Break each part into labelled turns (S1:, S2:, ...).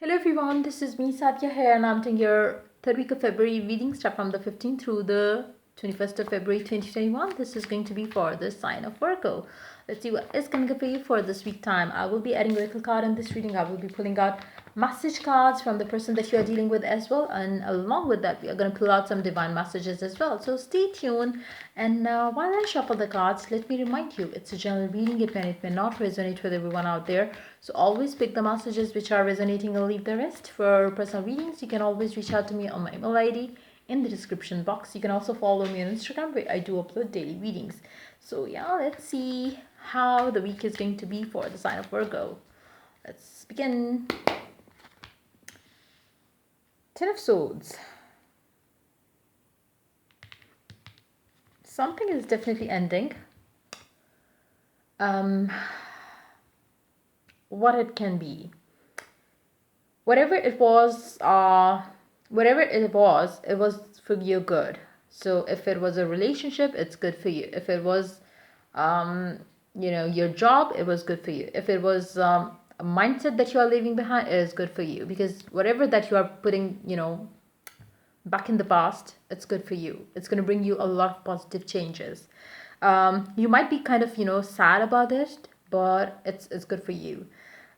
S1: Hello everyone, this is me Satya here and I'm doing your third week of February reading start from the 15th through the 21st of February 2021. This is going to be for the sign of Virgo. Let's see what is coming up for you for this week time. I will be adding oracle card in this reading. I will be pulling out message cards from the person that you are dealing with as well, and along with that we are going to pull out some divine messages as well, so stay tuned. And while I shuffle the cards, let me remind you, it's a general reading. It may not resonate with everyone out there, so always pick the messages which are resonating and leave the rest. For personal readings, you can always reach out to me on my email ID in the description box. You can also follow me on Instagram where I do upload daily readings. So yeah, let's see how the week is going to be for the sign of Virgo. Let's begin. Ten of Swords. Something is definitely ending. What it can be. Whatever it was, it was for your good. So if it was a relationship, it's good for you. If it was, your job, it was good for you. If it was a mindset that you are leaving behind, it is good for you, because whatever that you are putting, back in the past, it's good for you. It's going to bring you a lot of positive changes. You might be kind of sad about it, but it's good for you.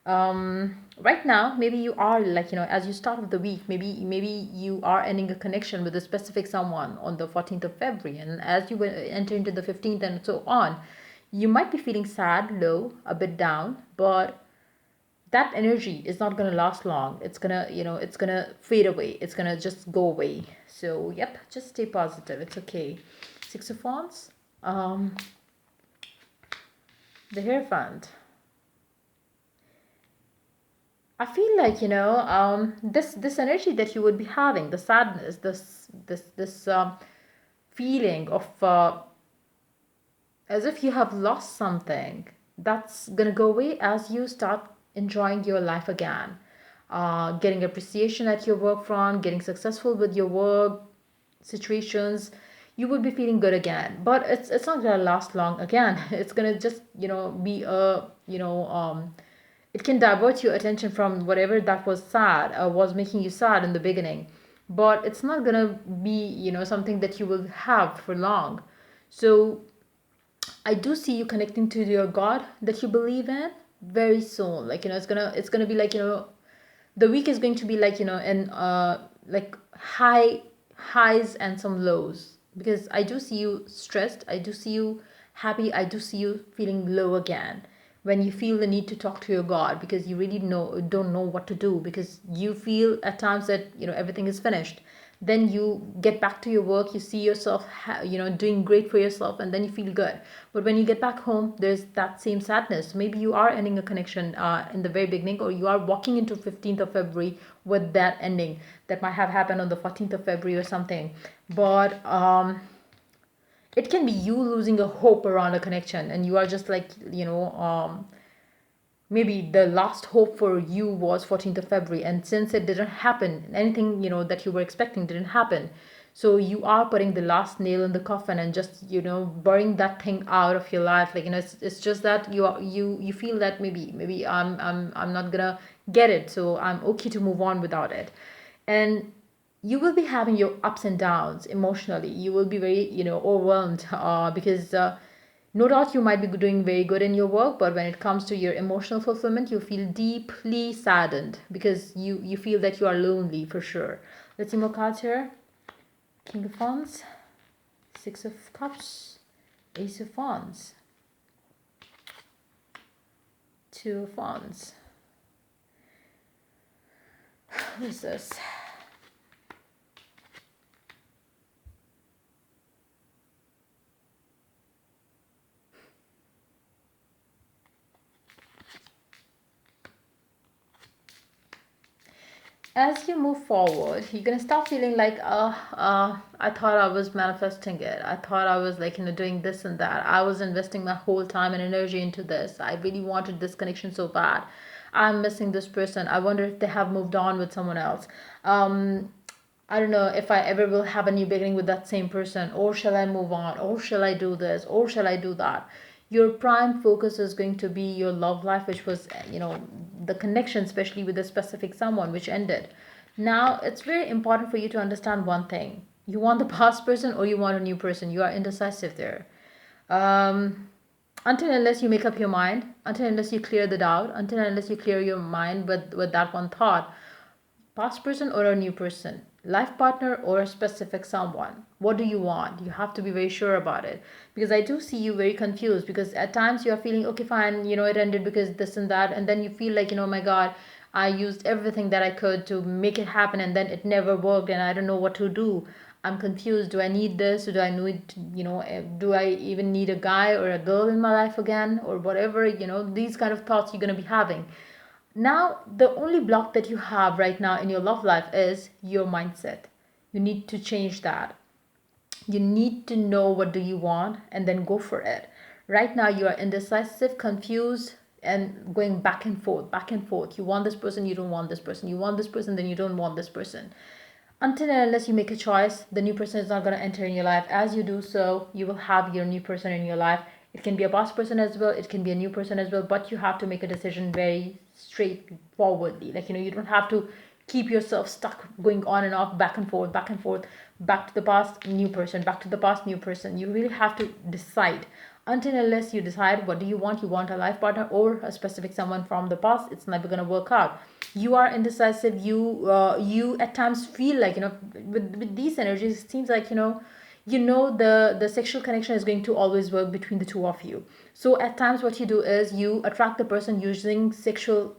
S1: Right now maybe you are like, as you start of the week, maybe you are ending a connection with a specific someone on the 14th of February, and as you enter into the 15th and so on, you might be feeling sad, low, a bit down, but that energy is not going to last long. It's gonna, it's gonna fade away. It's gonna just go away. So yep, just stay positive. It's okay. Six of Wands. The Hierophant. I feel like, this energy that you would be having, the sadness, this feeling of as if you have lost something, that's gonna go away as you start enjoying your life again, getting appreciation at your work front, getting successful with your work situations. You will be feeling good again, but it's not gonna last long again. It's gonna just, be a, it can divert your attention from whatever that was sad or was making you sad in the beginning, but it's not gonna be, something that you will have for long. So I do see you connecting to your God that you believe in very soon. Like, it's gonna be like, the week is going to be like, in like highs and some lows, because I do see you stressed, I do see you happy, I do see you feeling low again when you feel the need to talk to your God, because you really don't know what to do, because you feel at times that, everything is finished. Then you get back to your work, you see yourself doing great for yourself, and then you feel good. But when you get back home, there's that same sadness. Maybe you are ending a connection in the very beginning, or you are walking into 15th of February with that ending that might have happened on the 14th of February or something. But it can be you losing a hope around a connection, and you are just like, maybe the last hope for you was 14th of February, and since it didn't happen, anything, that you were expecting didn't happen, so you are putting the last nail in the coffin and just, burying that thing out of your life. Like, it's just that you feel that maybe I'm not gonna get it, so I'm okay to move on without it. And you will be having your ups and downs emotionally. You will be very, overwhelmed, because no doubt you might be doing very good in your work, but when it comes to your emotional fulfillment, you feel deeply saddened because you feel that you are lonely for sure. Let's see more cards here. King of Wands, Six of Cups, Ace of Wands, Two of Wands. What is this? As you move forward, you're gonna start feeling like, I thought I was manifesting it. I thought I was like, doing this and that. I was investing my whole time and energy into this. I really wanted this connection so bad. I'm missing this person. I wonder if they have moved on with someone else. I don't know if I ever will have a new beginning with that same person, or shall I move on, or shall I do this, or shall I do that? Your prime focus is going to be your love life, which was, the connection, especially with a specific someone, which ended. Now, it's very important for you to understand one thing. You want the past person or you want a new person. You are indecisive there. Um, until unless you make up your mind, until unless you clear the doubt, until unless you clear your mind with that one thought, past person or a new person, life partner or a specific someone, what do you want? You have to be very sure about it, because I do see you very confused, because at times you are feeling okay, fine, it ended because this and that, and then you feel like, oh my god, I used everything that I could to make it happen, and then it never worked, and I don't know what to do. I'm confused. Do I need this? Do I need, do I even need a guy or a girl in my life again, or whatever? These kind of thoughts you're going to be having. Now, the only block that you have right now in your love life is your mindset. You need to change that. You need to know what do you want and then go for it. Right now you are indecisive, confused, and going back and forth, back and forth. You want this person, you don't want this person. You want this person, then you don't want this person. Until and unless you make a choice, the new person is not going to enter in your life. As you do so, you will have your new person in your life. It can be a past person as well, it can be a new person as well, but you have to make a decision very straightforwardly. Like, you don't have to keep yourself stuck going on and off, back and forth, back and forth, back to the past, new person, back to the past, new person. You really have to decide. Until unless you decide what do you want a life partner or a specific someone from the past, it's never going to work out. You are indecisive. You at times feel like, with these energies, it seems like, the sexual connection is going to always work between the two of you. So at times what you do is you attract the person using sexual,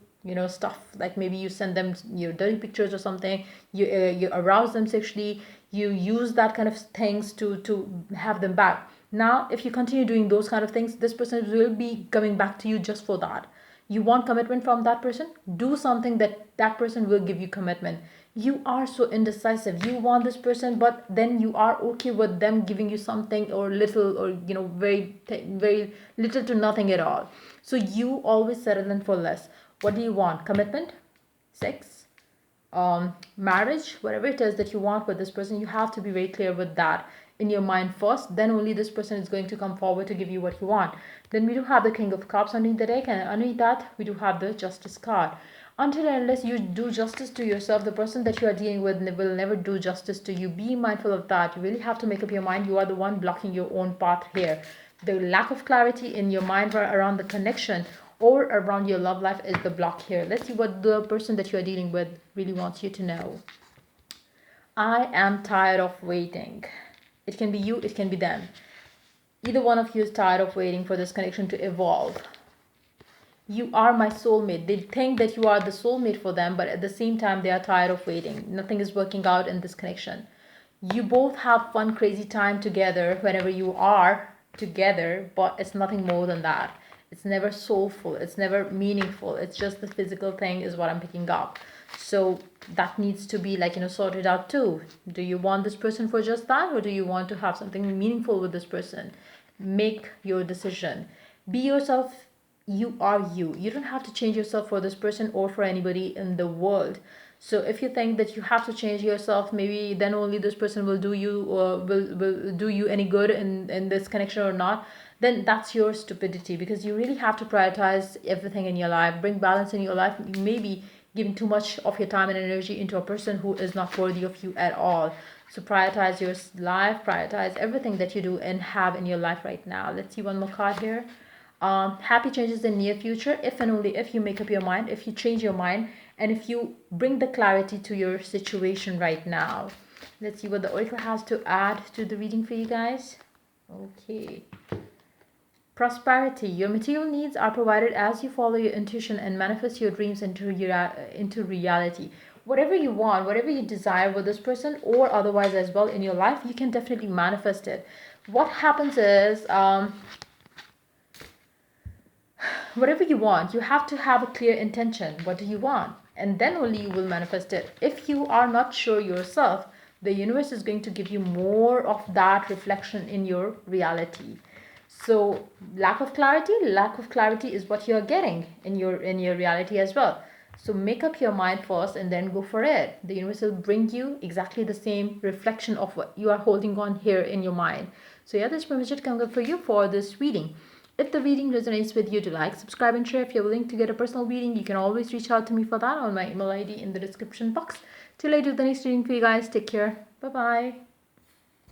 S1: stuff, like maybe you send them your dirty pictures or something. You arouse them sexually. You use that kind of things to have them back. Now if you continue doing those kind of things, this person will be coming back to you just for that. You want commitment from that person, do something that person will give you commitment. You are so indecisive. You want this person, but then you are okay with them giving you something or little, or very little to nothing at all. So you always settle in for less. What do you want? Commitment, sex, marriage, whatever it is that you want with this person, you have to be very clear with that in your mind first. Then only this person is going to come forward to give you what you want. Then we do have the King of Cups underneath the deck, and underneath that we do have the Justice card. Until and unless you do justice to yourself, the person that you are dealing with will never do justice to you. Be mindful of that. You really have to make up your mind. You are the one blocking your own path here. The lack of clarity in your mind around the connection or around your love life is the block here. Let's see what the person that you are dealing with really wants you to know. I am tired of waiting. It can be you, it can be them. Either one of you is tired of waiting for this connection to evolve. You are my soulmate. They think that you are the soulmate for them, but at the same time, they are tired of waiting. Nothing is working out in this connection. You both have fun, crazy time together whenever you are together, but it's nothing more than that. It's never soulful, it's never meaningful. It's just the physical thing, is what I'm picking up. So that needs to be, like, sorted out too. Do you want this person for just that, or do you want to have something meaningful with this person? Make your decision. Be yourself. You are you. You don't have to change yourself for this person or for anybody in the world. So if you think that you have to change yourself, maybe then only this person will do you, or will do you any good in this connection or not, then that's your stupidity, because you really have to prioritize everything in your life, bring balance in your life. You may be giving too much of your time and energy into a person who is not worthy of you at all. So prioritize your life, prioritize everything that you do and have in your life right now. Let's see one more card here. Happy changes in near future, if and only if you make up your mind, if you change your mind, and if you bring the clarity to your situation right now. Let's see what the oracle has to add to the reading for you guys. Okay. Prosperity. Your material needs are provided as you follow your intuition and manifest your dreams into reality. Whatever you want, whatever you desire with this person or otherwise as well in your life, you can definitely manifest it. What happens is, whatever you want, you have to have a clear intention. What do you want? And then only you will manifest it. If you are not sure yourself, the universe is going to give you more of that reflection in your reality. So lack of clarity is what you're getting in your reality as well. So make up your mind first and then go for it. The universe will bring you exactly the same reflection of what you are holding on here in your mind. So yeah, this message comes up for you for this reading. If the reading resonates with you, do like, subscribe, and share. If you're willing to get a personal reading, you can always reach out to me for that on my email ID in the description box. Till I do the next reading for you guys, take care. Bye bye.